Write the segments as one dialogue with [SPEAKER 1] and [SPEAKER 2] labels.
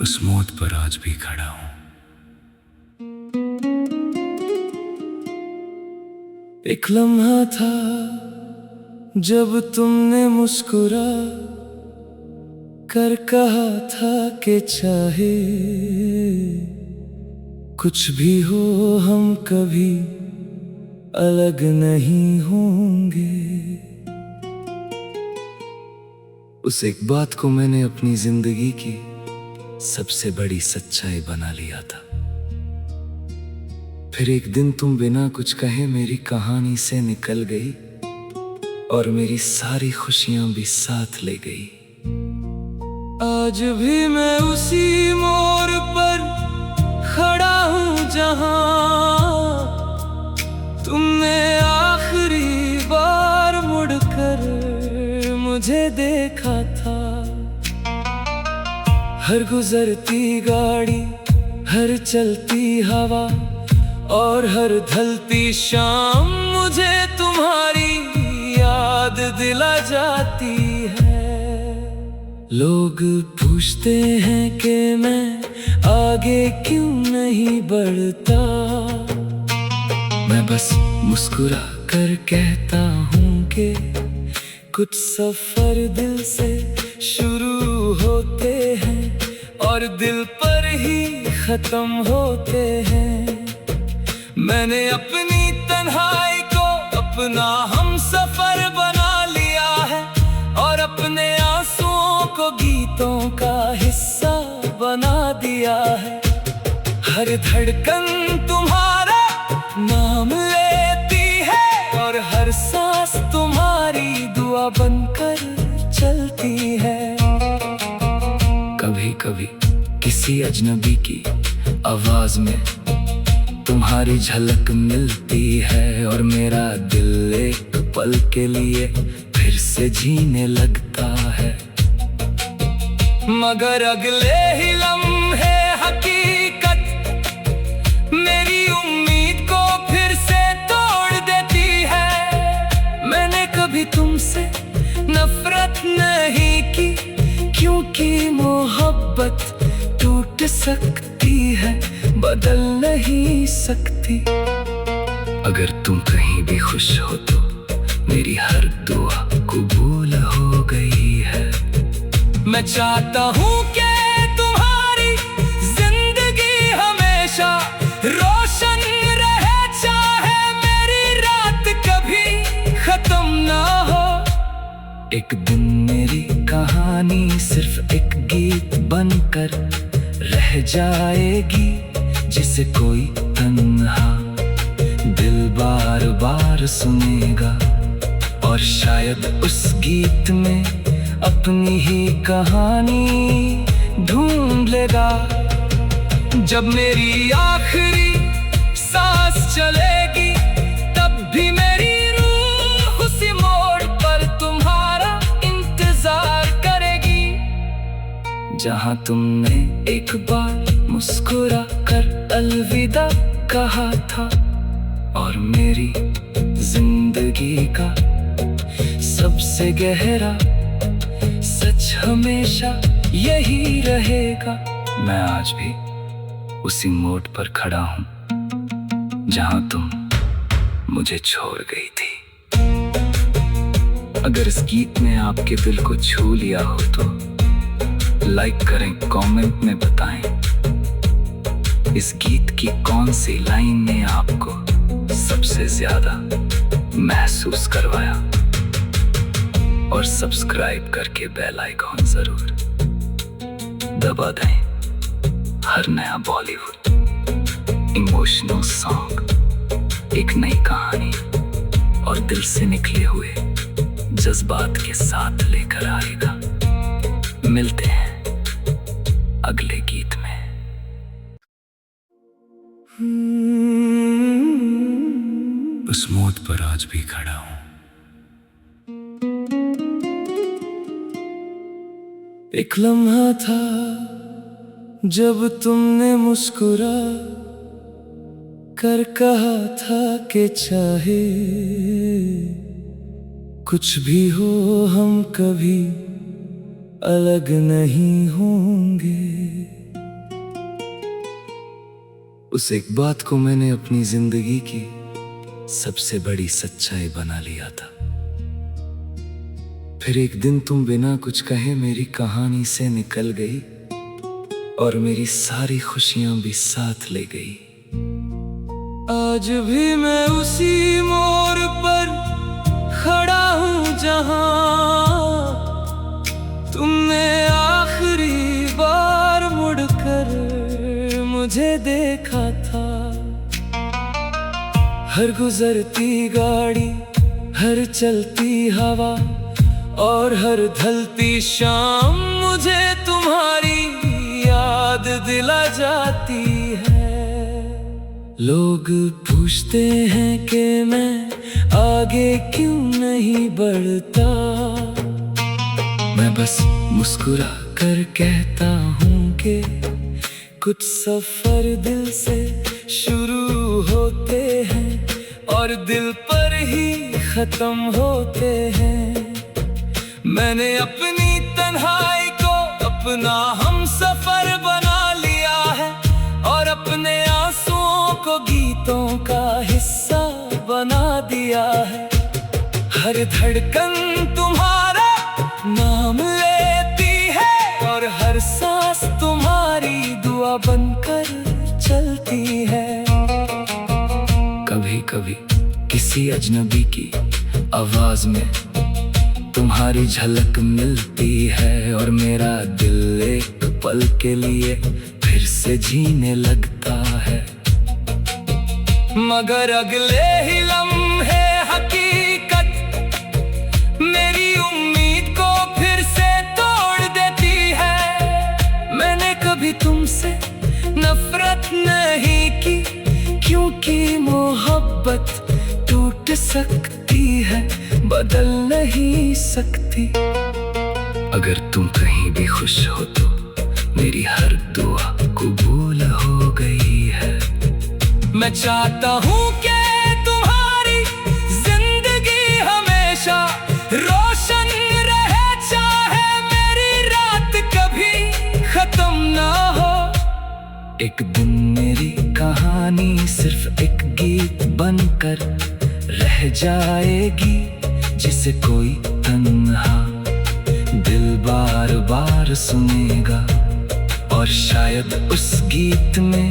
[SPEAKER 1] उस मौत पर आज भी खड़ा हूं। एक लम्हा था जब तुमने मुस्कुरा कर कहा था कि चाहे कुछ भी हो हम कभी अलग नहीं होंगे। उस एक बात को मैंने अपनी जिंदगी की सबसे बड़ी सच्चाई बना लिया था। फिर एक दिन तुम बिना कुछ कहे मेरी कहानी से निकल गई और मेरी सारी खुशियां भी साथ ले गई। आज भी मैं उसी मोड़ पर खड़ा हूं जहां तुमने आखिरी बार मुड़कर मुझे देखा था। हर गुजरती गाड़ी, हर चलती हवा और हर ढलती शाम मुझे तुम्हारी याद दिला जाती है। लोग पूछते हैं कि मैं आगे क्यों नहीं बढ़ता, मैं बस मुस्कुरा कर कहता हूँ कि कुछ सफर दिल से शुरू होते हैं और दिल पर ही खत्म होते हैं। मैंने अपनी तन्हाई को अपना हम सफर बना लिया है और अपने आंसुओं को गीतों का हिस्सा बना दिया है। हर धड़कन तुम्हारा नाम लेती है और हर सांस तुम्हारी दुआ बनकर चलती है। कभी कभी किसी अजनबी की आवाज में तुम्हारी झलक मिलती है और मेरा दिल एक पल के लिए फिर से जीने लगता है। मगर अगले ही लम्हे हकीकत मेरी उम्मीद को फिर से तोड़ देती है। मैंने कभी तुमसे नफरत नहीं की क्योंकि मोहब्बत टूट सकती है, बदल नहीं सकती। अगर तुम कहीं भी खुश हो तो मेरी हर दुआ कबूल हो गई है। मैं चाहता हूँ कि तुम्हारी जिंदगी हमेशा रोशन रहे, चाहे मेरी रात कभी खत्म ना हो। एक दिन मेरी कहानी सिर्फ एक गीत बनकर रह जाएगी जिसे कोई तन्हा दिल बार बार सुनेगा और शायद उस गीत में अपनी ही कहानी ढूंढ लेगा। जब मेरी आखिरी सांस चलेगी तब भी मेरी रूह उसी मोड़ पर तुम्हारा इंतजार करेगी, जहां तुमने एक बार मुस्कुरा कर अलविदा कहा था। और मेरी जिंदगी का सबसे गहरा सच हमेशा यही रहेगा। मैं आज भी उसी मोड़ पर खड़ा हूँ जहां तुम मुझे छोड़ गई थी। अगर इस गीत ने आपके दिल को छू लिया हो तो लाइक करें, कमेंट में बताएं इस गीत की कौन सी लाइन ने आपको सबसे ज्यादा महसूस करवाया। और सब्सक्राइब करके बेल आइकॉन जरूर दबा दें। हर नया बॉलीवुड इमोशनल सॉन्ग एक नई कहानी और दिल से निकले हुए जज्बात के साथ लेकर आएगा। मिलते हैं अगले गीत में। उस मौत पर आज भी खड़ा हूं। एक लम्हा था जब तुमने मुस्कुरा कर कहा था कि चाहे कुछ भी हो हम कभी अलग नहीं होंगे। उस एक बात को मैंने अपनी जिंदगी की सबसे बड़ी सच्चाई बना लिया था। फिर एक दिन तुम बिना कुछ कहे मेरी कहानी से निकल गई और मेरी सारी खुशियां भी साथ ले गई। आज भी मैं उसी मोड़ पर खड़ा हूं जहां तुमने आखिरी बार मुड़कर मुझे देखा था। हर गुजरती गाड़ी, हर चलती हवा और हर ढलती शाम मुझे तुम्हारी याद दिला जाती है। लोग पूछते हैं कि मैं आगे क्यों नहीं बढ़ता। मैं बस मुस्कुरा कर कहता हूँ कि कुछ सफर दिल से शुरू होते हैं और दिल पर ही खत्म होते हैं। मैंने अपनी तन्हाई को अपना हम सफर बना लिया है और अपने आंसुओं को गीतों का हिस्सा बना दिया है। हर धड़कन तुम्हारा नाम लेती है और हर सांस तुम्हारी दुआ बनकर चलती है। कभी कभी किसी अजनबी की आवाज में तुम्हारी झलक मिलती है और मेरा दिल एक पल के लिए फिर से जीने लगता है। मगर अगले ही लम्हे हकीकत मेरी उम्मीद को फिर से तोड़ देती है। मैंने कभी तुमसे नफरत नहीं की क्योंकि मोहब्बत टूट सकती है, बदल नहीं सकती। अगर तुम कहीं भी खुश हो तो मेरी हर दुआ कबूल हो गई है। मैं चाहता हूँ कि तुम्हारी जिंदगी हमेशा रोशन रहे, चाहे मेरी रात कभी खत्म ना हो। एक दिन मेरी कहानी सिर्फ एक गीत बनकर रह जाएगी जिसे कोई तन्हा दिल बार बार सुनेगा और शायद उस गीत में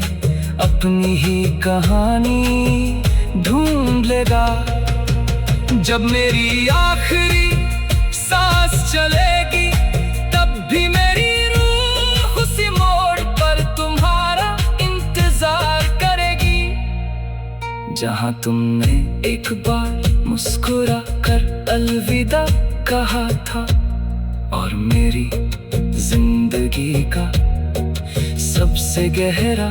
[SPEAKER 1] अपनी ही कहानी ढूंढ लेगा। जब मेरी आखिरी सांस चलेगी तब भी मेरी रूह उसी मोड़ पर तुम्हारा इंतजार करेगी। जहां तुमने एक बार मुस्कुरा कर अलविदा कहा था और मेरी जिंदगी का सबसे गहरा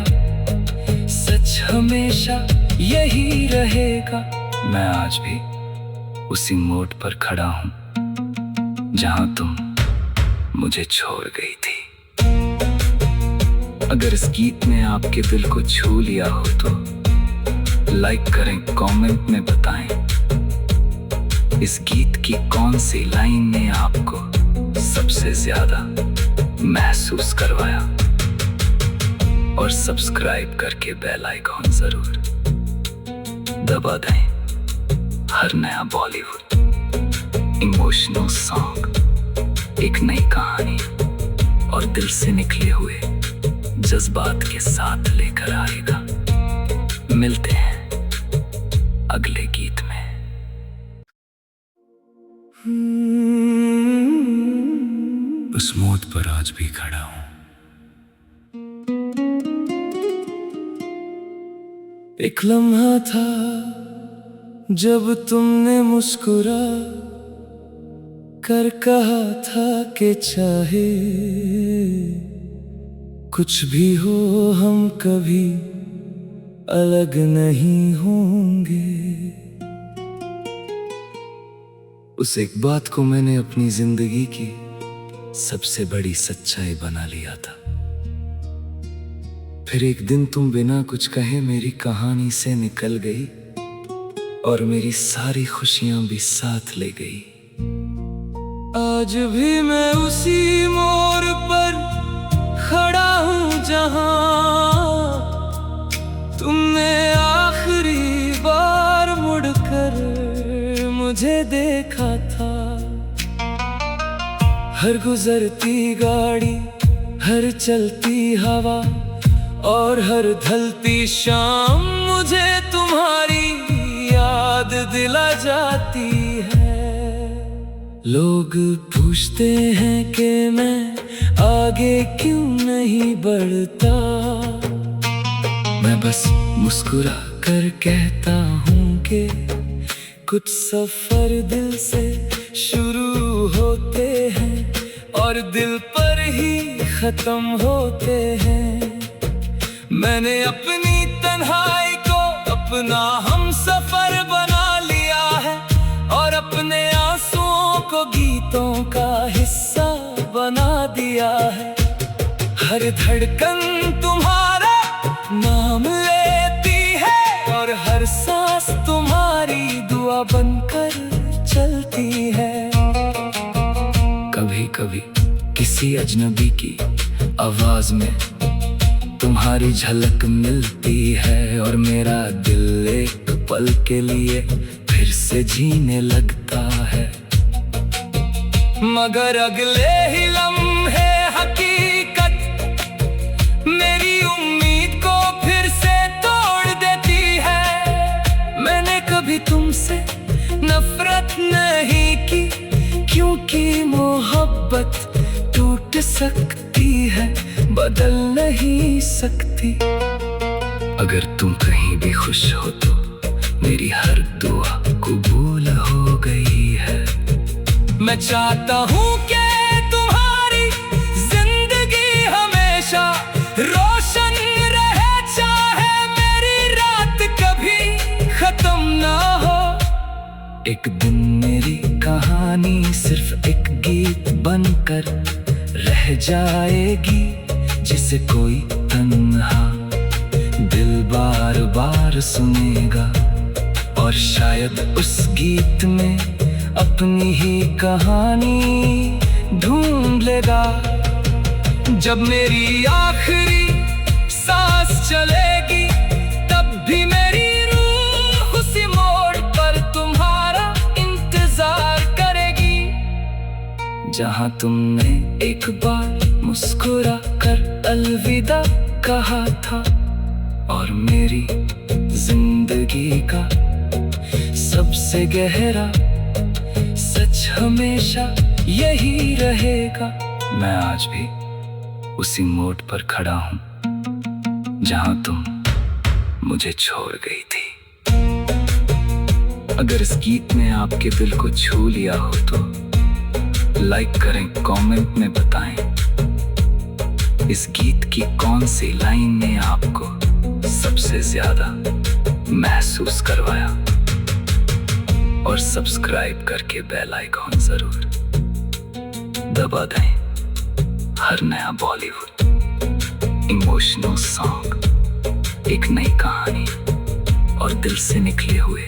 [SPEAKER 1] सच हमेशा यही रहेगा। मैं आज भी उसी मोड़ पर खड़ा हूँ जहां तुम मुझे छोड़ गई थी। अगर इस गीत ने आपके दिल को छू लिया हो तो लाइक करें, कमेंट में बताएं इस गीत की कौन सी लाइन ने आपको सबसे ज्यादा महसूस करवाया। और सब्सक्राइब करके बेल आइकॉन जरूर दबा दें। हर नया बॉलीवुड इमोशनल सॉन्ग एक नई कहानी और दिल से निकले हुए जज्बात के साथ लेकर आएगा। मिलते हैं अगले गीत में। उस मोड़ पर आज भी खड़ा हूं। एक लम्हा था जब तुमने मुस्कुरा कर कहा था कि चाहे कुछ भी हो हम कभी अलग नहीं होंगे। उस एक बात को मैंने अपनी जिंदगी की सबसे बड़ी सच्चाई बना लिया था। फिर एक दिन तुम बिना कुछ कहे मेरी कहानी से निकल गई और मेरी सारी खुशियां भी साथ ले गई। आज भी मैं उसी मोड़ पर खड़ा हूँ जहाँ तुमने आखिरी बार मुड़कर मुझे देखा था। हर गुजरती गाड़ी, हर चलती हवा और हर ढलती शाम मुझे तुम्हारी याद दिला जाती है। लोग पूछते हैं कि मैं आगे क्यों नहीं बढ़ता, मैं बस मुस्कुरा कर कहता हूँ कि कुछ सफर दिल से शुरू होते हैं और दिल पर ही खत्म होते हैं। मैंने अपनी तन्हाई को अपना हम सफर बना लिया है और अपने आंसुओं को गीतों का हिस्सा बना दिया है। हर धड़कन तुम्हारा नाम लेती है और हर सांस तुम्हारी दुआ बनकर चलती है। कभी कभी किसी अजनबी की आवाज में तुम्हारी झलक मिलती है और मेरा दिल एक पल के लिए फिर से जीने लगता है। मगर अगले ही लम्हे हकीकत मेरी उम्मीद को फिर से तोड़ देती है। मैंने कभी तुमसे नफरत नहीं की, क्योंकि मोहब्बत टूट सकती है, बदल नहीं सकती। अगर तुम कहीं भी खुश हो तो मेरी हर दुआ कबूल हो गई है। मैं चाहता हूँ कि तुम्हारी जिंदगी हमेशा रोशन रहे, चाहे मेरी रात कभी खत्म ना हो। एक दिन मेरी कहानी सिर्फ एक गीत बनकर रह जाएगी, जिसे कोई तन्हा दिल बार बार सुनेगा और शायद उस गीत में अपनी ही कहानी ढूंढ लेगा। जब मेरी आखिरी सांस चलेगी तब भी मेरी रूह उसी मोड़ पर तुम्हारा इंतजार करेगी, जहां तुमने एक बार मुस्कुरा कर अलविदा कहा था। और मेरी जिंदगी का सबसे गहरा सच हमेशा यही रहेगा। मैं आज भी उसी मोड़ पर खड़ा हूँ जहाँ तुम मुझे छोड़ गई थी। अगर इस गीत ने आपके दिल को छू लिया हो तो लाइक करें, कमेंट में बताएं इस गीत की कौन सी लाइन ने आपको सबसे ज्यादा महसूस करवाया। और सब्सक्राइब करके बेल आइकॉन जरूर दबा दें। हर नया बॉलीवुड इमोशनल सॉन्ग एक नई कहानी और दिल से निकले हुए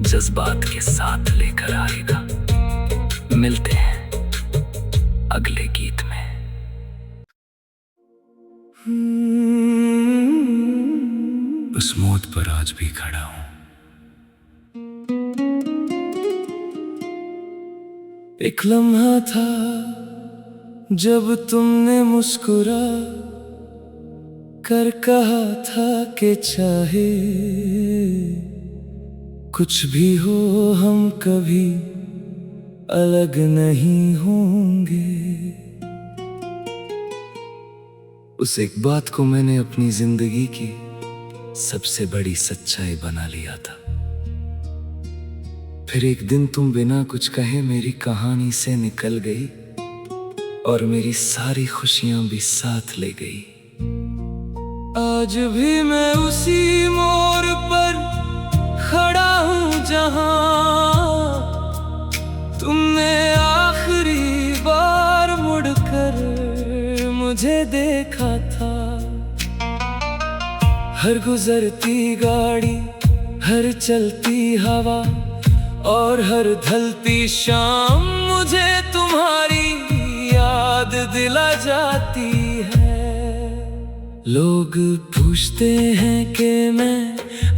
[SPEAKER 1] जज्बात के साथ लेकर आएगा। मिलते हैं अगले गीत में। उस मोड़ पर आज भी खड़ा हूं। एक लम्हा था जब तुमने मुस्कुरा कर कहा था कि चाहे कुछ भी हो हम कभी अलग नहीं होंगे। उस एक बात को मैंने अपनी जिंदगी की सबसे बड़ी सच्चाई बना लिया था। फिर एक दिन तुम बिना कुछ कहे मेरी कहानी से निकल गई और मेरी सारी खुशियां भी साथ ले गई। आज भी मैं उसी मोड़ पर खड़ा हूँ जहाँ तुमने आखिरी बार मुड़कर मुझे देखा था। हर गुजरती गाड़ी, हर चलती हवा और हर ढलती शाम मुझे तुम्हारी याद दिला जाती है। लोग पूछते हैं कि मैं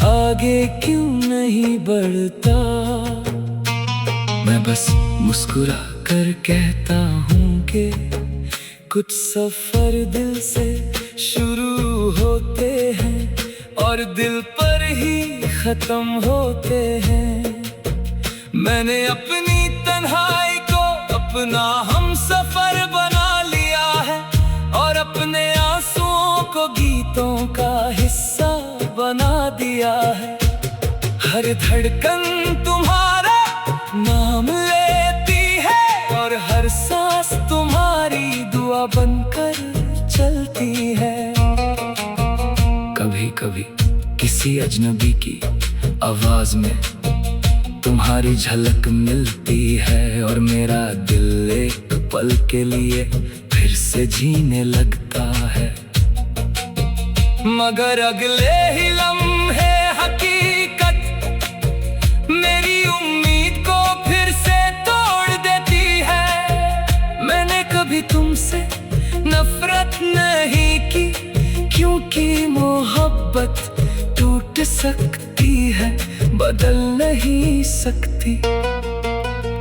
[SPEAKER 1] आगे क्यों नहीं बढ़ता, मैं बस मुस्कुरा कर कहता हूँ कि कुछ सफर दिल से शुरू होते हैं और दिल पर ही खत्म होते हैं। मैंने अपनी तन्हाई को अपना हम सफर बना लिया है और अपने आंसुओं को गीतों का हिस्सा बना दिया है। हर धड़कन तुम्हारा नाम लेती है और हर सांस तुम्हारी दुआ बनकर चलती है। कभी कभी किसी अजनबी की आवाज में तुम्हारी झलक मिलती है और मेरा दिल एक पल के लिए फिर से जीने लगता है। मगर अगले ही लम्हे हकीकत मेरी उम्मीद को फिर से तोड़ देती है। मैंने कभी तुमसे नफरत नहीं की, क्योंकि मोहब्बत टूट सकती है, बदल नहीं सकती।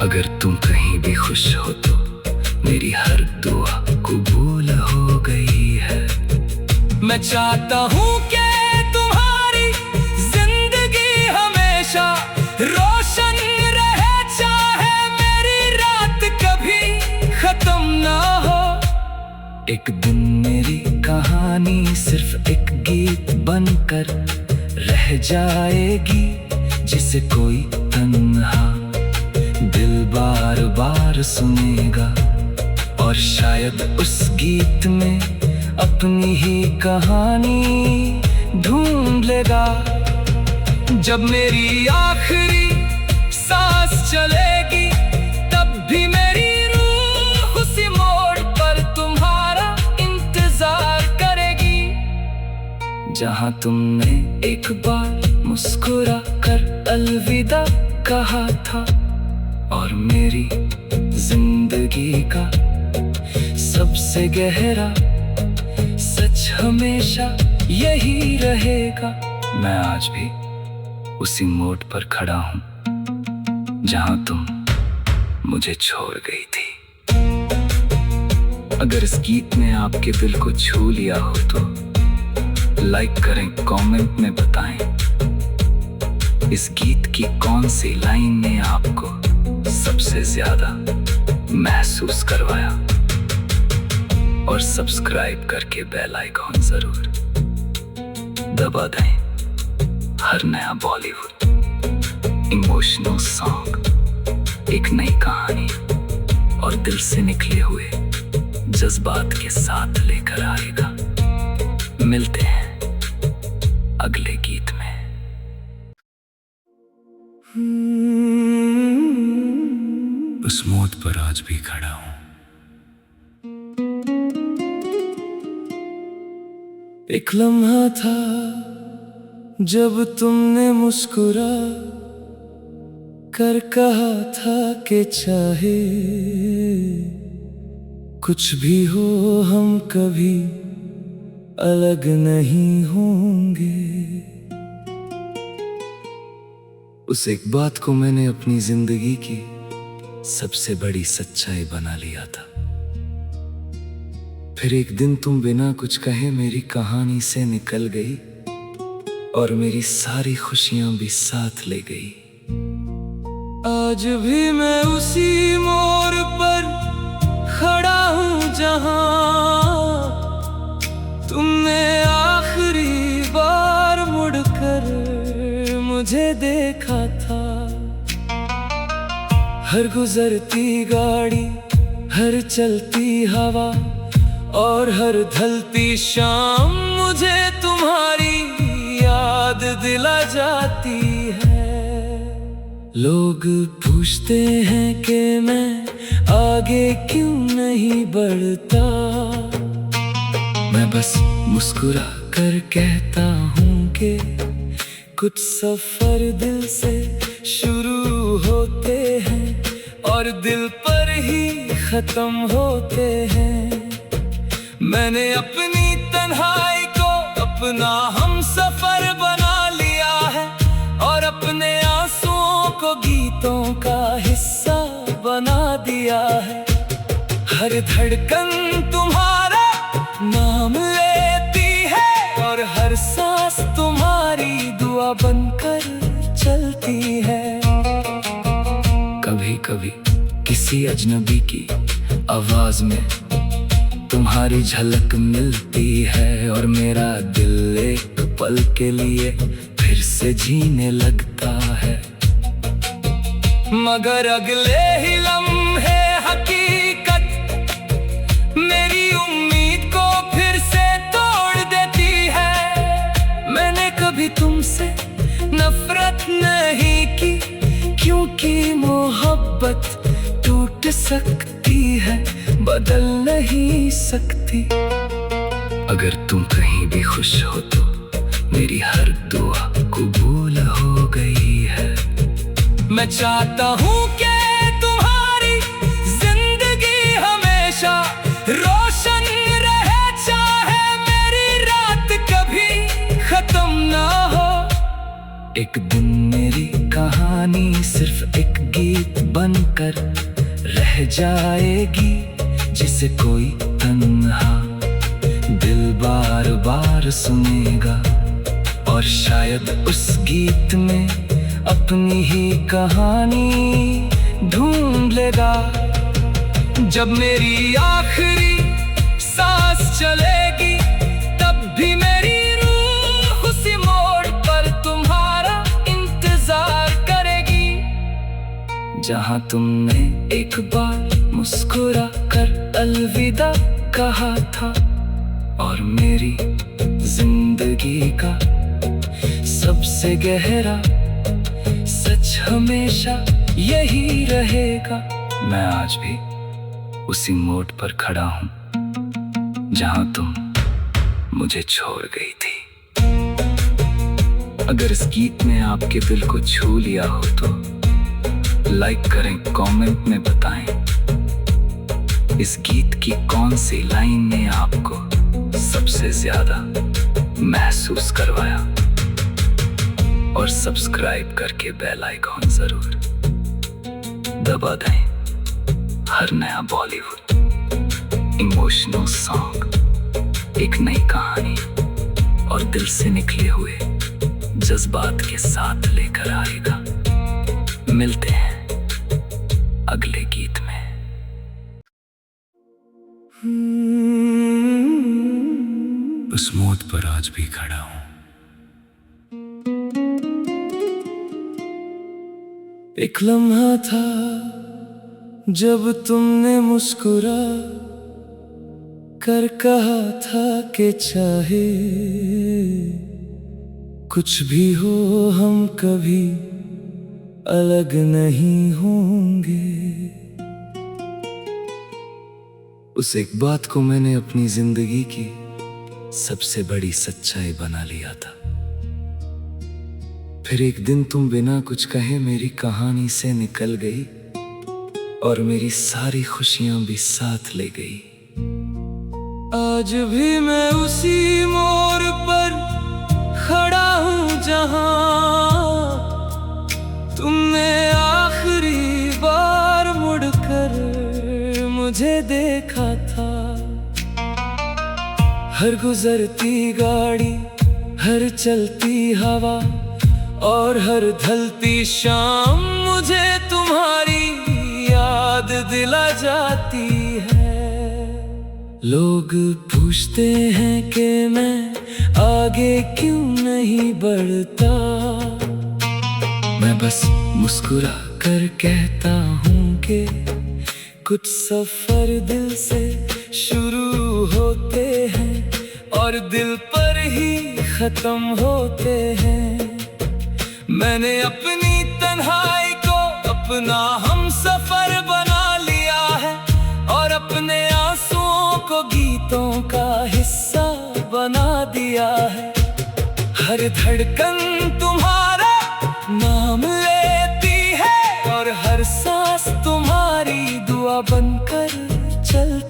[SPEAKER 1] अगर तुम कहीं भी खुश हो तो मेरी हर दुआ कबूल हो गई है। मैं चाहता हूँ कि तुम्हारी जिंदगी हमेशा रोशन रहे, चाहे मेरी रात कभी खत्म ना हो। एक दिन मेरी कहानी सिर्फ एक गीत बनकर रह जाएगी, जिसे कोई तन्हा दिल बार बार सुनेगा और शायद उस गीत में अपनी ही कहानी ढूंढ लेगा। जब मेरी आखिरी सांस चलेगी तब भी मेरी रूह उसी मोड़ पर तुम्हारा इंतजार करेगी, जहां तुमने एक बार मुस्कुरा कर अलविदा कहा था। और मेरी जिंदगी का सबसे गहरा सच हमेशा यही रहेगा। मैं आज भी उसी मोड़ पर खड़ा हूँ जहां तुम मुझे छोड़ गई थी। अगर इस गीत ने आपके दिल को छू लिया हो तो लाइक करें, कमेंट में बताएं इस गीत की कौन सी लाइन ने आपको सबसे ज्यादा महसूस करवाया। और सब्सक्राइब करके बेल आइकॉन जरूर दबा दें। हर नया बॉलीवुड इमोशनल सॉन्ग एक नई कहानी और दिल से निकले हुए जज्बात के साथ लेकर आएगा। मिलते हैं अगले गीत में।
[SPEAKER 2] उस मोड़ पर आज भी खड़ा हूं।
[SPEAKER 1] एक लम्हा था जब तुमने मुस्कुरा कर कहा था कि चाहे कुछ भी हो हम कभी अलग नहीं होंगे। उस एक बात को मैंने अपनी जिंदगी की सबसे बड़ी सच्चाई बना लिया था। फिर एक दिन तुम बिना कुछ कहे मेरी कहानी से निकल गई और मेरी सारी खुशियां भी साथ ले गई। आज भी मैं उसी मोड़ पर खड़ा हूँ जहां तुमने आखिरी बार मुड़कर मुझे देखा था। हर गुजरती गाड़ी, हर चलती हवा और हर ढलती शाम मुझे तुम्हारी याद दिला जाती है। लोग पूछते हैं कि मैं आगे क्यों नहीं बढ़ता, मैं बस मुस्कुरा कर कहता हूँ कि कुछ सफर दिल से शुरू होते हैं और दिल पर ही खत्म होते हैं। मैंने अपनी तन्हाई को अपना हम सफर बना लिया है और अपने आंसुओं को गीतों का हिस्सा बना दिया है। हर धड़कन तुम्हारा नाम लेती है और हर सांस तुम्हारी दुआ बनकर चलती है। कभी कभी किसी अजनबी की आवाज में तुम्हारी झलक मिलती है और मेरा दिल एक पल के लिए फिर से जीने लगता है। मगर अगले ही लम्हे हकीकत मेरी उम्मीद को फिर से तोड़ देती है। मैंने कभी तुमसे नफरत नहीं की, क्योंकि मोहब्बत टूट सकती है, बदल नहीं सकती। अगर तुम कहीं भी खुश हो तो मेरी हर दुआ कबूल हो गई है। मैं चाहता हूँ कि तुम्हारी जिंदगी हमेशा रोशन रहे, चाहे मेरी रात कभी खत्म ना हो। एक दिन मेरी कहानी सिर्फ एक गीत बनकर रह जाएगी, जिसे कोई तन्हा दिल बार बार सुनेगा और शायद उस गीत में अपनी ही कहानी ढूंढ लेगा। जब मेरी आखिरी सांस चलेगी तब भी मेरी रूह उसी मोड़ पर तुम्हारा इंतजार करेगी, जहां तुमने एक बार मुस्कुरा कर अलविदा कहा था। और मेरी जिंदगी का सबसे गहरा सच हमेशा यही रहेगा। मैं आज भी उसी मोड़ पर खड़ा हूँ जहां तुम मुझे छोड़ गई थी। अगर इस गीत ने आपके दिल को छू लिया हो तो लाइक करें, कमेंट में बताएं इस गीत की कौन सी लाइन ने आपको सबसे ज्यादा महसूस करवाया। और सब्सक्राइब करके बेल आइकॉन जरूर दबा दें। हर नया बॉलीवुड इमोशनल सॉन्ग एक नई कहानी और दिल से निकले हुए जज्बात के साथ लेकर आएगा। मिलते हैं अगले गीत में।
[SPEAKER 2] उस मौत पर आज भी खड़ा हूं।
[SPEAKER 1] एक लम्हा था जब तुमने मुस्कुरा कर कहा था कि चाहे कुछ भी हो हम कभी अलग नहीं होंगे। उस एक बात को मैंने अपनी जिंदगी की सबसे बड़ी सच्चाई बना लिया था। फिर एक दिन तुम बिना कुछ कहे मेरी कहानी से निकल गई और मेरी सारी खुशियां भी साथ ले गई। आज भी मैं उसी मोड़ पर खड़ा हूँ जहां तुमने आखिरी बार मुड़कर मुझे देखा था। हर गुजरती गाड़ी, हर चलती हवा और हर ढलती शाम मुझे तुम्हारी याद दिला जाती है। लोग पूछते हैं कि मैं आगे क्यों नहीं बढ़ता, मैं बस मुस्कुरा कर कहता हूँ कि कुछ सफर दिल से शुरू होते हैं और दिल पर ही खत्म होते हैं। मैंने अपनी तन्हाई को अपना हम सफर बना लिया है और अपने आंसुओं को गीतों का हिस्सा बना दिया है। हर धड़कन तुम्हारा नाम लेती है और हर सांस तुम्हारी दुआ बन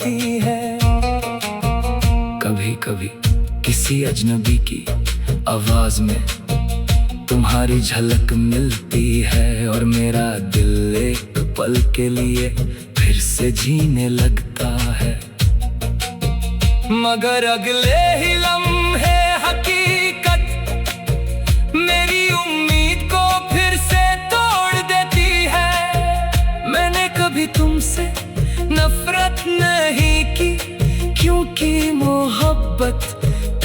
[SPEAKER 1] चलती है। कभी कभी किसी अजनबी की आवाज में तुम्हारी झलक मिलती है और मेरा दिल एक पल के लिए फिर से जीने लगता है। मगर अगले ही लम्हे हकीकत मेरी उम्मीद को फिर से तोड़ देती है। मैंने कभी तुमसे नफरत नहीं की, क्योंकि मोहब्बत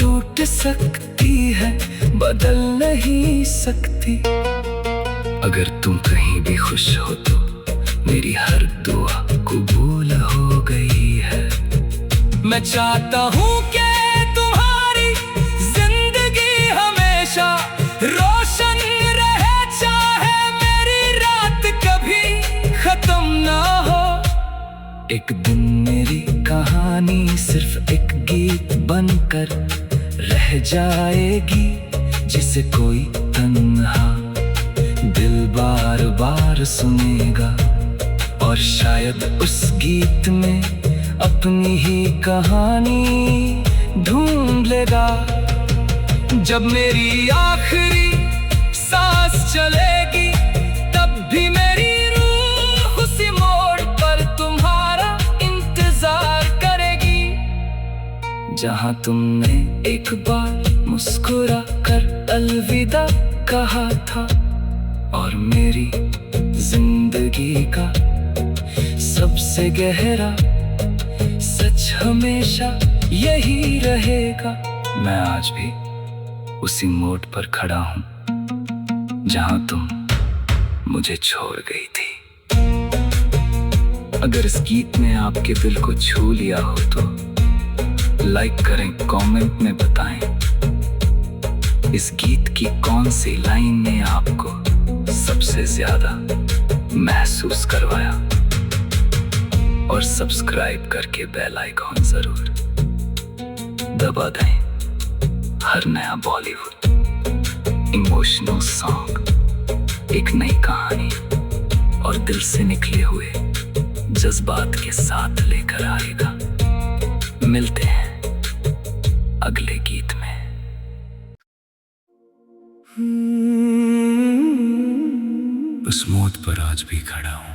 [SPEAKER 1] टूट सकती है, बदल नहीं सकती। अगर तुम कहीं भी खुश हो तो मेरी हर दुआ कबूल हो गई है। मैं चाहता हूँ कि तुम्हारी जिंदगी हमेशा रोशन रहे, चाहे मेरी रात कभी खत्म ना हो। एक दिन मेरी कहानी सिर्फ एक गीत बनकर रह जाएगी, जिसे कोई तन्हा दिल बार बार सुनेगा और शायद उस गीत में अपनी ही कहानी ढूंढ लेगा। जब मेरी आखिरी सांस चलेगी तब भी मेरी रूह उसी मोड़ पर तुम्हारा इंतजार करेगी, जहां तुमने एक बार मुस्कुरा कर अलविदा कहा था। और मेरी जिंदगी का सबसे गहरा सच हमेशा यही रहेगा। मैं आज भी उसी मोड़ पर खड़ा हूँ जहां तुम मुझे छोड़ गई थी। अगर इस गीत ने आपके दिल को छू लिया हो तो लाइक करें, कमेंट में बताएं इस गीत की कौन सी लाइन ने आपको सबसे ज्यादा महसूस करवाया। और सब्सक्राइब करके बेल आइकॉन जरूर दबा दें। हर नया बॉलीवुड इमोशनल सॉन्ग एक नई कहानी और दिल से निकले हुए जज्बात के साथ लेकर आएगा। मिलते हैं अगले गीत में।
[SPEAKER 2] उस मौत पर आज भी खड़ा हूं।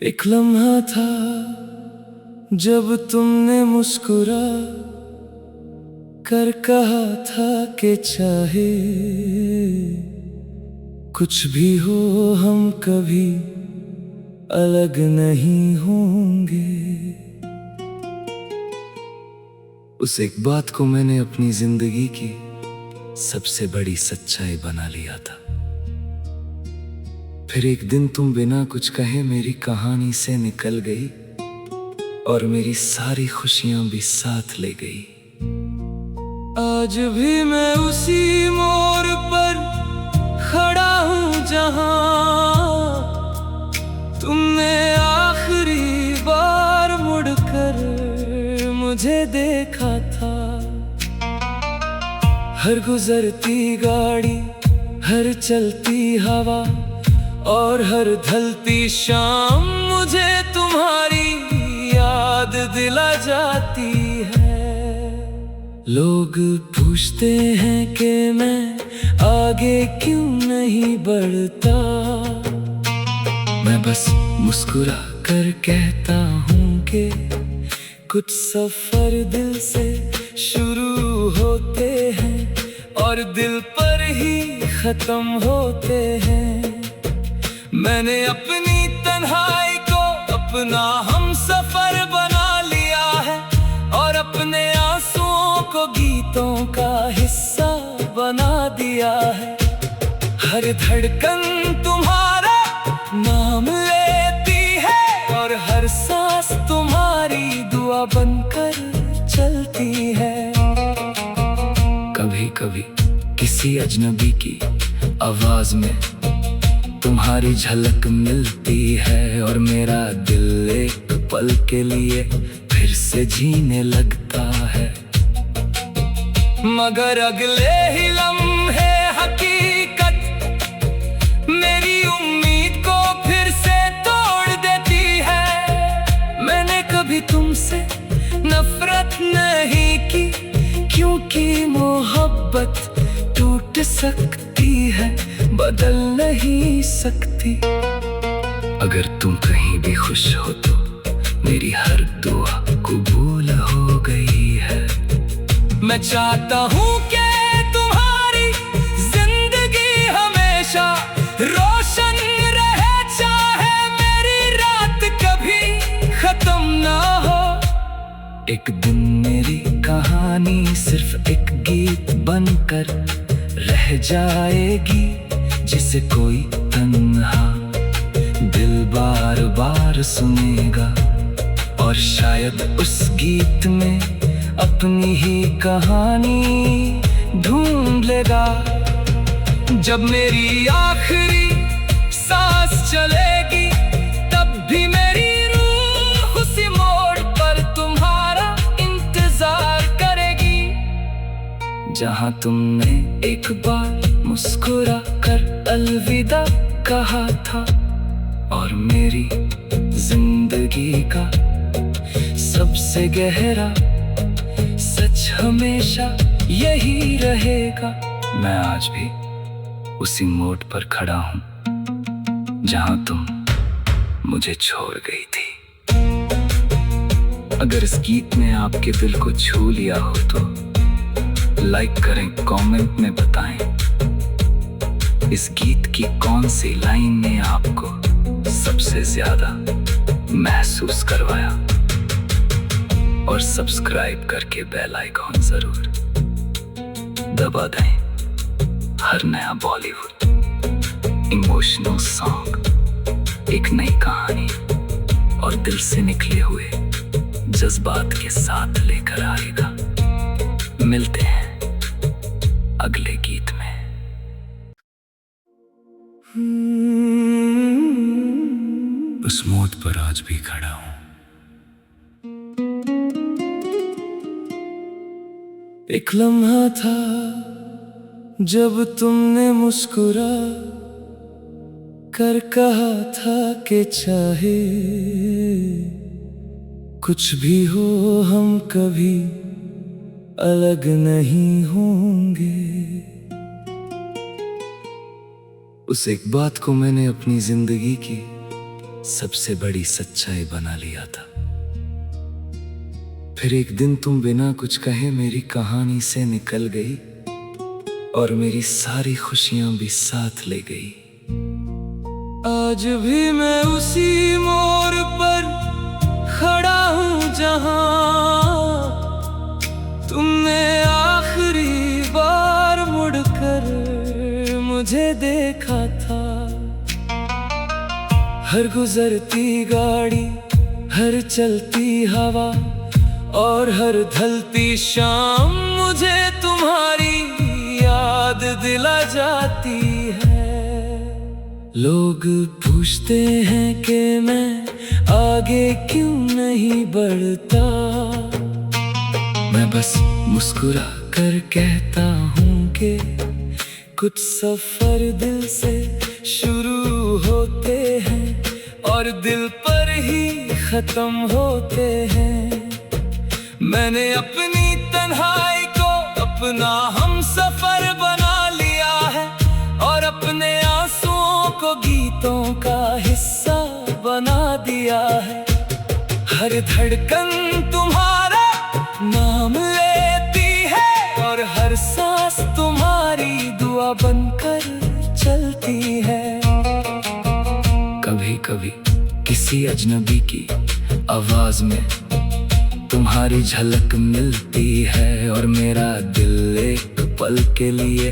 [SPEAKER 1] एक लम्हा था जब तुमने मुस्कुरा कर कहा था कि चाहे कुछ भी हो हम कभी अलग नहीं होंगे। उस एक बात को मैंने अपनी जिंदगी की सबसे बड़ी सच्चाई बना लिया था। फिर एक दिन तुम बिना कुछ कहे मेरी कहानी से निकल गई और मेरी सारी खुशियां भी साथ ले गई। आज भी मैं उसी मोड़ पर खड़ा हूँ जहां तुमने आखिरी बार मुड़कर मुझे देखा था। हर गुजरती गाड़ी, हर चलती हवा और हर ढलती शाम मुझे तुम्हारी याद दिला जाती है। लोग पूछते हैं कि मैं आगे क्यों नहीं बढ़ता, मैं बस मुस्कुरा कर कहता हूँ कि कुछ सफर दिल से शुरू होते हैं और दिल पर ही खत्म होते हैं। मैंने अपनी तन्हाई को अपना हम सफर बना लिया है और अपने आंसुओं को गीतों का हिस्सा बना दिया है। हर धड़कन तुम्हारा नाम लेती है और हर सांस तुम्हारी दुआ बनकर चलती है। कभी कभी किसी अजनबी की आवाज में तुम्हारी झलक मिलती है और मेरा दिल एक पल के लिए फिर से जीने लगता है। मगर अगले ही लम्हे हकीकत मेरी उम्मीद को फिर से बदल नहीं सकती। अगर तुम कहीं भी खुश हो तो मेरी हर दुआ कबूल हो गई है। मैं चाहता हूँ कि तुम्हारी जिंदगी हमेशा रोशन रहे, चाहे मेरी रात कभी खत्म ना हो। एक दिन मेरी कहानी सिर्फ एक गीत बनकर रह जाएगी, जिसे कोई तन्हा दिल बार बार सुनेगा, और शायद उस गीत में अपनी ही कहानी ढूंढ लेगा। जब मेरी आखिरी सांस चलेगी तब भी मेरी रूह उसी मोड़ पर तुम्हारा इंतजार करेगी, जहां तुमने एक बार मुस्कुरा कर अलविदा कहा था। और मेरी जिंदगी का सबसे गहरा सच हमेशा यही रहेगा। मैं आज भी उसी मोड़ पर खड़ा हूँ जहां तुम मुझे छोड़ गई थी। अगर इस गीत ने आपके दिल को छू लिया हो तो लाइक करें, कमेंट में बताएं इस गीत की कौन सी लाइन ने आपको सबसे ज्यादा महसूस करवाया। और सब्सक्राइब करके बेल आइकॉन जरूर दबा दें। हर नया बॉलीवुड इमोशनल सॉन्ग एक नई कहानी और दिल से निकले हुए जज्बात के साथ लेकर आएगा। मिलते हैं अगले गीत में।
[SPEAKER 2] उस मौत पर आज भी खड़ा हूं।
[SPEAKER 1] एक लम्हा था जब तुमने मुस्कुरा कर कहा था कि चाहे कुछ भी हो हम कभी अलग नहीं होंगे। उस एक बात को मैंने अपनी जिंदगी की सबसे बड़ी सच्चाई बना लिया था। फिर एक दिन तुम बिना कुछ कहे मेरी कहानी से निकल गई और मेरी सारी खुशियां भी साथ ले गई। आज भी मैं उसी मोड़ पर खड़ा हूं जहां तुमने आखिरी बार मुड़कर मुझे देखा था। हर गुजरती गाड़ी, हर चलती हवा और हर ढलती शाम मुझे तुम्हारी याद दिला जाती है। लोग पूछते हैं कि मैं आगे क्यों नहीं बढ़ता, मैं बस मुस्कुरा कर कहता हूँ कि कुछ सफर दिल से शुरू होते हैं और दिल पर ही खत्म होते हैं। मैंने अपनी तन्हाई को अपना हम सफर बना लिया है और अपने आंसुओं को गीतों का हिस्सा बना दिया है। हर धड़कन तुम्हारा नाम लेती है और हर सांस तुम्हारी दुआ बनकर चलती है। कभी कभी किसी अजनबी की आवाज में तुम्हारी झलक मिलती है और मेरा दिल एक पल के लिए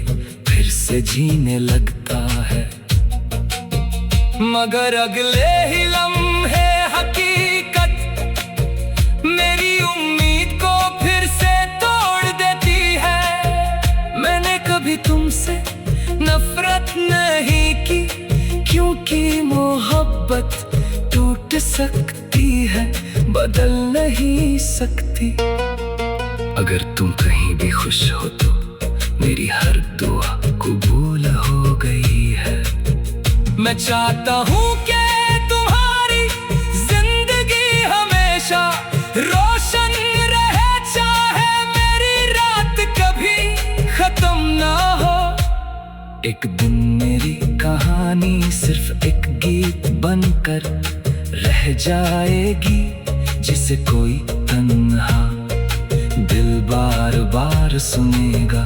[SPEAKER 1] फिर से जीने लगता है। मगर अगले ही लम्हे हकीकत मेरी उम्मीद को फिर से तोड़ देती है। मैंने कभी तुमसे नफरत नहीं की, क्योंकि मोहब्बत टूट सकती है, बदल नहीं सकती। अगर तुम कहीं भी खुश हो तो मेरी हर दुआ कबूल हो गई है। मैं चाहता हूँ कि तुम्हारी जिंदगी हमेशा रोशन रहे, चाहे मेरी रात कभी खत्म ना हो। एक दिन मेरी कहानी सिर्फ एक गीत बनकर रह जाएगी, जिसे कोई तन्हा दिल बार बार सुनेगा।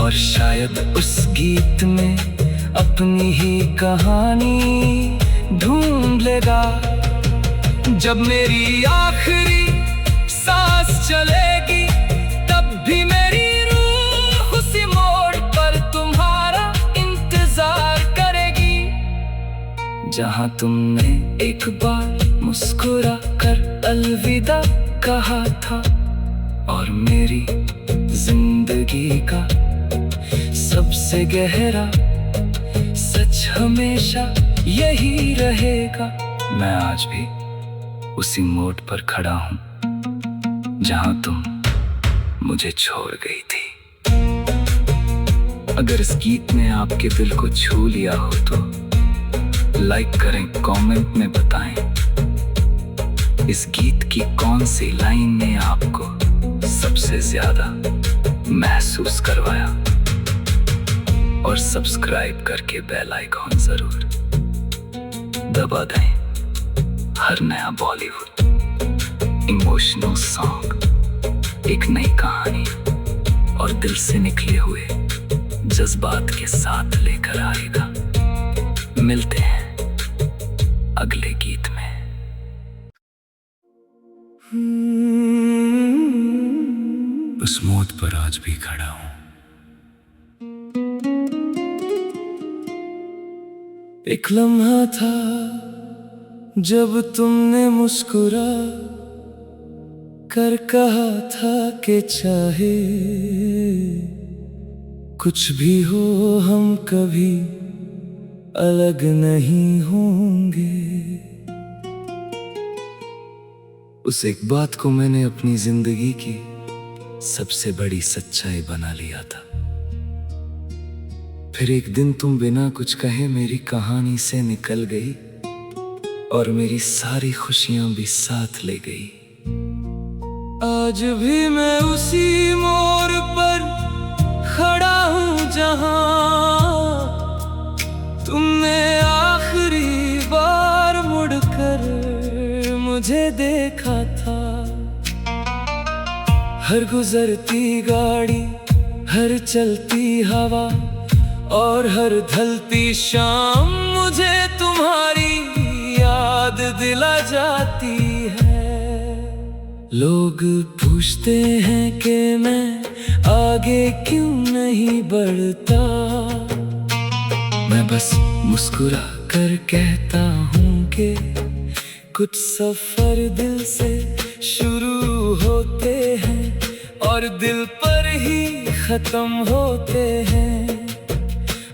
[SPEAKER 1] और शायद उस गीत में अपनी ही कहानी ढूंढ लेगा। जब मेरी आखिरी सांस चलेगी, तब भी मेरी रूह उसी मोड़ पर तुम्हारा इंतजार करेगी, जहां तुमने एक बार मुस्कुरा कर अलविदा कहा था। और मेरी जिंदगी का सबसे गहरा सच हमेशा यही रहेगा। मैं आज भी उसी मोड़ पर खड़ा हूं, जहां तुम मुझे छोड़ गई थी। अगर इस गीत ने आपके दिल को छू लिया हो तो लाइक करें, कमेंट में बताएं इस गीत की कौन सी लाइन ने आपको सबसे ज्यादा महसूस करवाया। और सब्सक्राइब करके बेल आइकॉन जरूर दबा दें। हर नया बॉलीवुड इमोशनल सॉन्ग एक नई कहानी और दिल से निकले हुए जज्बात के साथ लेकर आएगा। मिलते हैं अगले गीत में।
[SPEAKER 2] उस मोड़ पर आज भी खड़ा हूं।
[SPEAKER 1] एक लम्हा था जब तुमने मुस्कुरा कर कहा था कि चाहे कुछ भी हो हम कभी अलग नहीं होंगे। उस एक बात को मैंने अपनी जिंदगी की सबसे बड़ी सच्चाई बना लिया था। फिर एक दिन तुम बिना कुछ कहे मेरी कहानी से निकल गई और मेरी सारी खुशियां भी साथ ले गई। आज भी मैं उसी मोड़ पर खड़ा हूं, जहां तुमने आखिरी बार मुड़कर मुझे देखा था। हर गुजरती गाड़ी, हर चलती हवा और हर ढलती शाम मुझे तुम्हारी याद दिला जाती है। लोग पूछते हैं कि मैं आगे क्यों नहीं बढ़ता, मैं बस मुस्कुरा कर कहता हूँ कि कुछ सफर दिल से शुरू होते हैं और दिल पर ही खत्म होते हैं।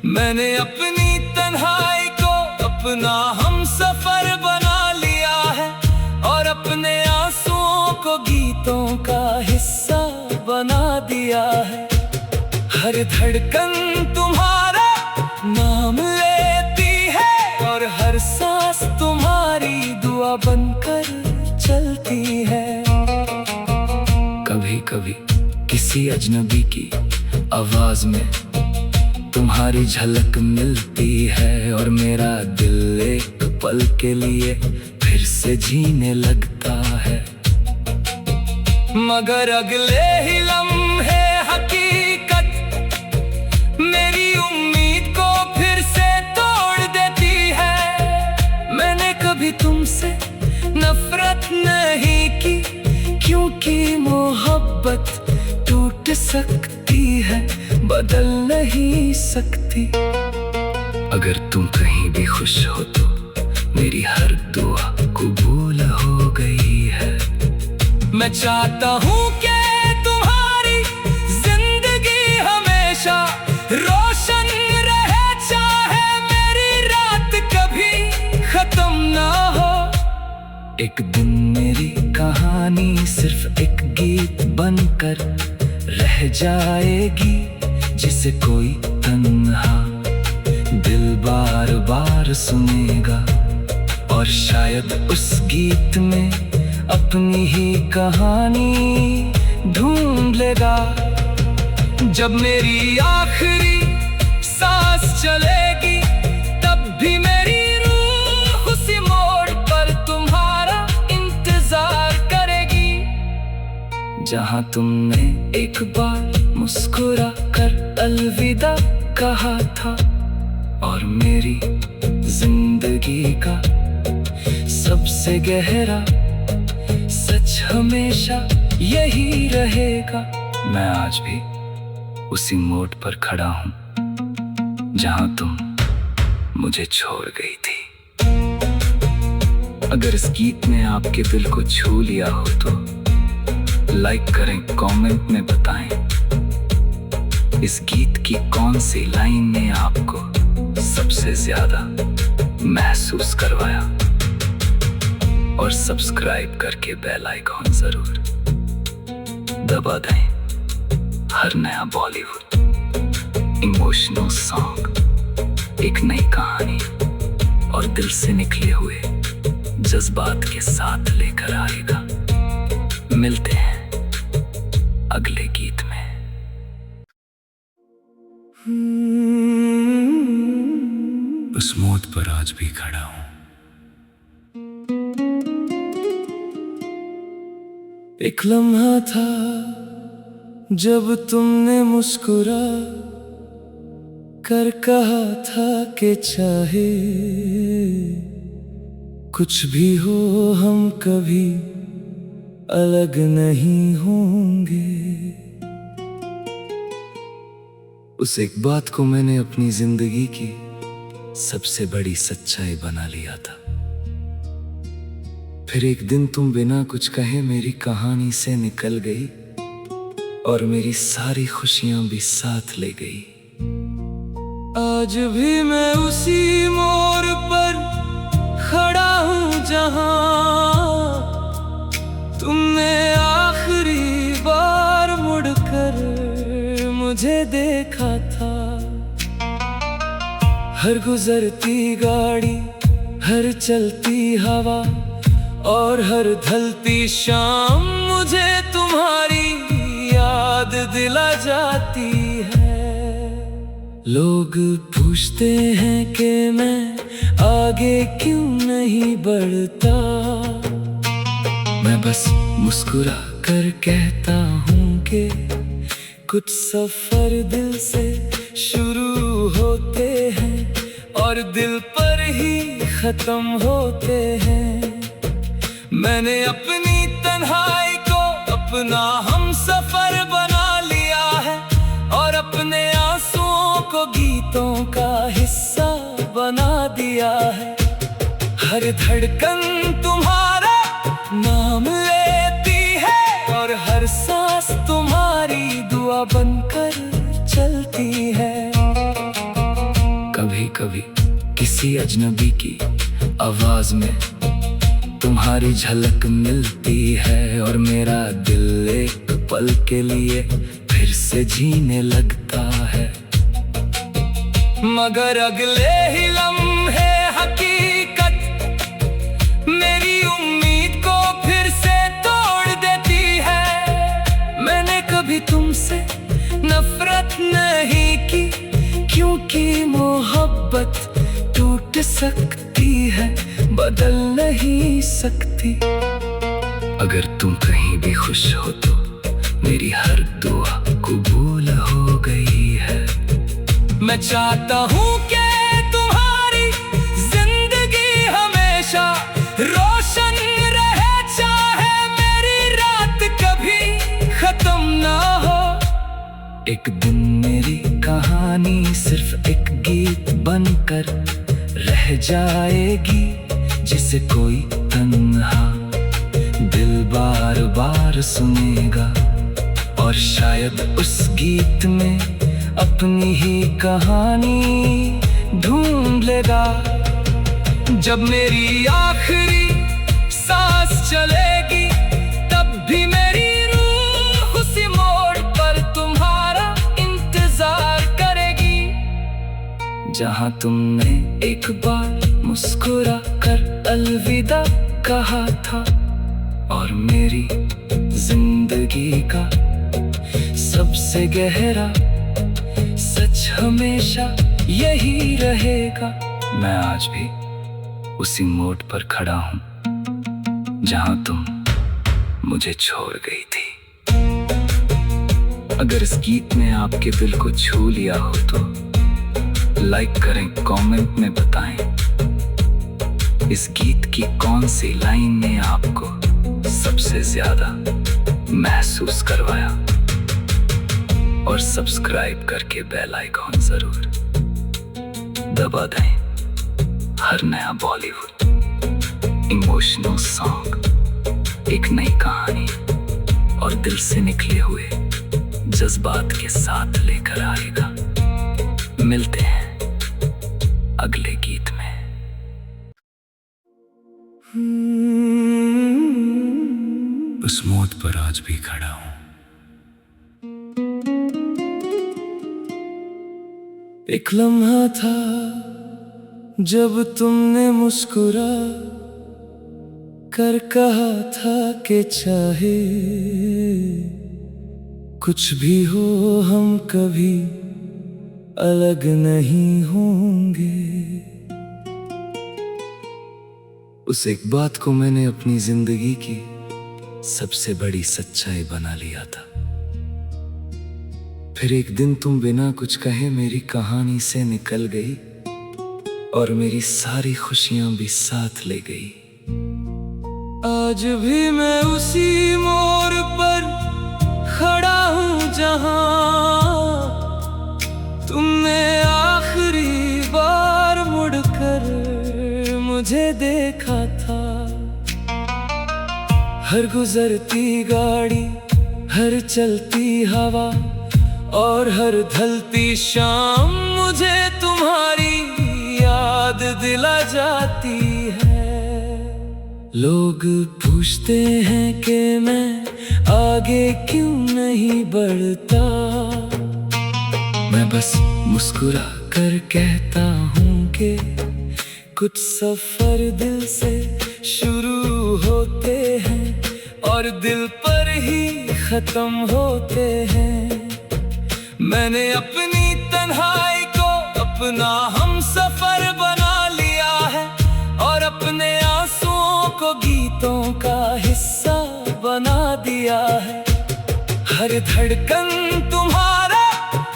[SPEAKER 1] मैंने अपनी तन्हाई को अपना हम सफर बना लिया है और अपने आंसुओं को गीतों का हिस्सा बना दिया है। हर धड़कन तुम्हारा नाम लेती है और हर सांस तुम्हारी दुआ बनकर चलती है। कभी कभी किसी अजनबी की आवाज में तुम्हारी झलक मिलती है और मेरा दिल एक पल के लिए फिर से जीने लगता है। मगर अगले ही लम्हे हकीकत मेरी उम्मीद को फिर से तोड़ देती है। मैंने कभी तुमसे नफरत नहीं की, क्योंकि मोहब्बत टूट सकती है, बदल नहीं सकती। अगर तुम कहीं भी खुश हो तो मेरी हर दुआ कबूल हो गई है। मैं चाहता हूँ कि तुम्हारी जिंदगी हमेशा रोशन रहे, चाहे मेरी रात कभी खत्म ना हो। एक दिन मेरी कहानी सिर्फ एक गीत बनकर रह जाएगी, जिसे कोई तन्हा दिल बार बार सुनेगा। और शायद उस गीत में अपनी ही कहानी ढूंढ लेगा। जब मेरी आखिरी सांस चलेगी, तब भी मेरी रूह उसी मोड़ पर तुम्हारा इंतजार करेगी। जहां तुमने एक बार मुस्कुरा कर अलविदा कहा था, और मेरी जिंदगी का सबसे गहरा सच हमेशा यही रहेगा। मैं आज भी उसी मोड़ पर खड़ा हूं जहां तुम मुझे छोड़ गई थी। अगर इस गीत ने आपके दिल को छू लिया हो तो लाइक करें, कमेंट में बताएं इस गीत की कौन सी लाइन ने आपको सबसे ज्यादा महसूस करवाया। और सब्सक्राइब करके बेल आइकॉन जरूर दबा दें। हर नया बॉलीवुड इमोशनल सॉन्ग एक नई कहानी और दिल से निकले हुए जज्बात के साथ लेकर आएगा। मिलते हैं अगले गीत में।
[SPEAKER 2] उस मौत पर आज भी खड़ा हूं।
[SPEAKER 1] एक लम्हा था जब तुमने मुस्कुरा कर कहा था कि चाहे कुछ भी हो हम कभी अलग नहीं होंगे। उस एक बात को मैंने अपनी जिंदगी की सबसे बड़ी सच्चाई बना लिया था। फिर एक दिन तुम बिना कुछ कहे मेरी कहानी से निकल गई और मेरी सारी खुशियां भी साथ ले गई। आज भी मैं उसी मोड़ पर खड़ा हूं जहां तुमने आखिरी बार मुड़कर मुझे देखा था। हर गुजरती गाड़ी, हर चलती हवा और हर ढलती शाम मुझे तुम्हारी याद दिला जाती है। लोग पूछते हैं कि मैं आगे क्यों नहीं बढ़ता, मैं बस मुस्कुरा कर कहता हूँ कि कुछ सफर दिल से शुरू होते हैं और दिल पर ही खत्म होते हैं। मैंने अपनी तन्हाई को अपना हम सफर बना लिया है और अपने आंसुओं को गीतों का हिस्सा बना दिया है। हर धड़कन तुम्हारा नाम लेती है और हर सांस तुम्हारी दुआ बनकर चलती है। कभी कभी किसी अजनबी की आवाज में तुम्हारी झलक मिलती है और मेरा दिल एक पल के लिए फिर से जीने लगता है। मगर अगले ही लम्हे हकीकत मेरी उम्मीद को फिर से तोड़ देती है। मैंने कभी तुमसे नफरत नहीं की, क्योंकि मोहब्बत टूट सकती है, बदल नहीं सकती। अगर तुम कहीं भी खुश हो तो मेरी हर दुआ कबूल हो गई है। मैं चाहता हूँ कि तुम्हारी जिंदगी हमेशा रोशन रहे, चाहे मेरी रात कभी खत्म ना हो। एक दिन मेरी कहानी सिर्फ एक गीत बनकर रह जाएगी, जिसे कोई तन्हा दिल बार बार सुनेगा और शायद उस गीत में अपनी ही कहानी ढूंढ लेगा। जब मेरी आखिरी सांस चलेगी, तब भी मेरी रूह उसी मोड़ पर तुम्हारा इंतजार करेगी। जहां तुमने एक बार मुस्कुरा कर अलविदा कहा था और मेरी जिंदगी का सबसे गहरा सच सच हमेशा यही रहेगा। मैं आज भी उसी मोड़ पर खड़ा हूँ जहाँ तुम मुझे छोड़ गई थी। अगर इस गीत ने आपके दिल को छू लिया हो तो लाइक करें, कमेंट में बताएं इस गीत की कौन सी लाइन ने आपको सबसे ज्यादा महसूस करवाया। और सब्सक्राइब करके बेल आइकॉन जरूर दबा दें। हर नया बॉलीवुड इमोशनल सॉन्ग एक नई कहानी और दिल से निकले हुए जज्बात के साथ लेकर आएगा। मिलते हैं अगले गीत में।
[SPEAKER 2] उस मौत पर आज भी खड़ा हूं।
[SPEAKER 1] एक लम्हा था जब तुमने मुस्कुरा कर कहा था कि चाहे कुछ भी हो हम कभी अलग नहीं होंगे। उस एक बात को मैंने अपनी जिंदगी की सबसे बड़ी सच्चाई बना लिया था। फिर एक दिन तुम बिना कुछ कहे मेरी कहानी से निकल गई और मेरी सारी खुशियां भी साथ ले गई। आज भी मैं उसी मोड़ पर खड़ा हूँ जहाँ तुमने आखिरी बार मुड़कर मुझे देखा था। हर गुजरती गाड़ी, हर चलती हवा और हर ढलती शाम मुझे तुम्हारी याद दिला जाती है। लोग पूछते हैं कि मैं आगे क्यों नहीं बढ़ता। मैं बस मुस्कुरा कर कहता हूँ कि कुछ सफर दिल से शुरू होते हैं और दिल पर ही खत्म होते हैं। मैंने अपनी तन्हाई को अपना हम सफर बना लिया है और अपने आंसुओं को गीतों का हिस्सा बना दिया है। हर धड़कन तुम्हारा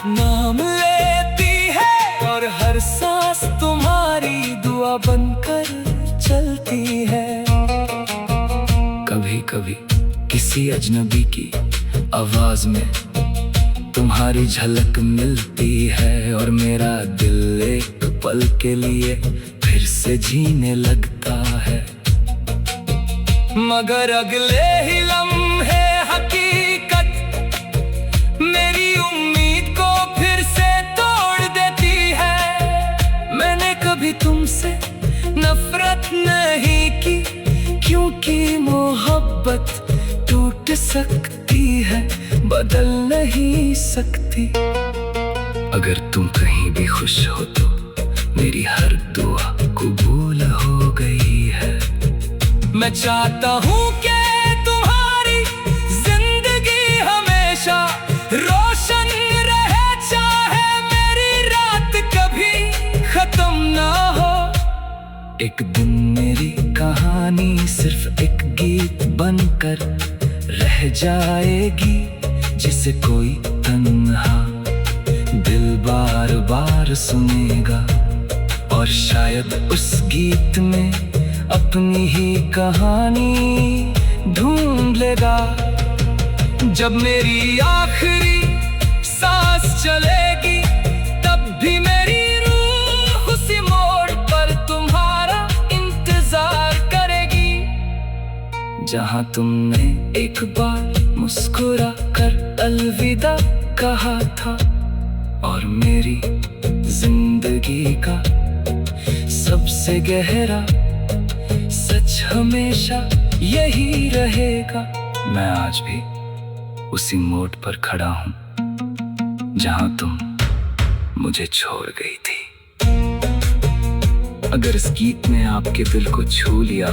[SPEAKER 1] नाम लेती है और हर सांस तुम्हारी दुआ बनकर चलती है। कभी कभी किसी अजनबी की आवाज में तुम्हारी झलक मिलती है और मेरा दिल एक पल के लिए फिर से जीने लगता है। मगर अगले ही लम्हे हकीकत मेरी उम्मीद को फिर से तोड़ देती है। मैंने कभी तुमसे नफरत नहीं की क्योंकि मोहब्बत टूट सकती है, बदल नहीं सकती। अगर तुम कहीं भी खुश हो तो मेरी हर दुआ कबूल हो गई है। मैं चाहता हूँ कि तुम्हारी जिंदगी हमेशा रोशन रहे, चाहे मेरी रात कभी खत्म ना हो। एक दिन मेरी कहानी सिर्फ एक गीत बनकर रह जाएगी जिसे कोई तन्हा दिल बार बार सुनेगा और शायद उस गीत में अपनी ही कहानी ढूंढ लेगा। जब मेरी आखिरी सांस चलेगी तब भी मेरी रूह उसी मोड़ पर तुम्हारा इंतजार करेगी जहां तुमने एक बार मुस्कुरा कर अलविदा कहा था। और मेरी जिंदगी का सबसे गहरा सच हमेशा यही रहेगा। मैं आज भी उसी मोड़ पर खड़ा हूँ जहाँ तुम मुझे छोड़ गई थी। अगर इस गीत ने आपके दिल को छू लिया